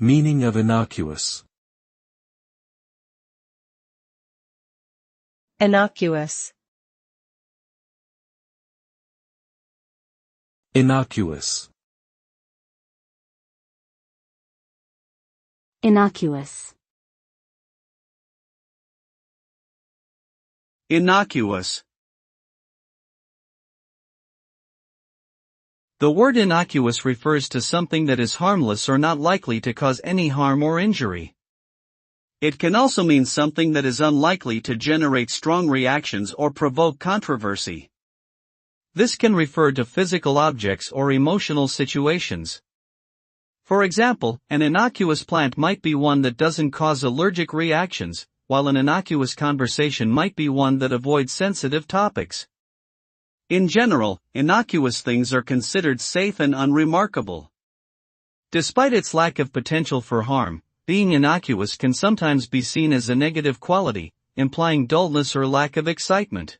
Meaning of innocuous. Innocuous. Innocuous. Innocuous. Innocuous. The word innocuous refers to something that is harmless or not likely to cause any harm or injury. It can also mean something that is unlikely to generate strong reactions or provoke controversy. This can refer to physical objects or emotional situations. For example, an innocuous plant might be one that doesn't cause allergic reactions, while an innocuous conversation might be one that avoids sensitive topics. In general, innocuous things are considered safe and unremarkable. Despite its lack of potential for harm, being innocuous can sometimes be seen as a negative quality, implying dullness or lack of excitement.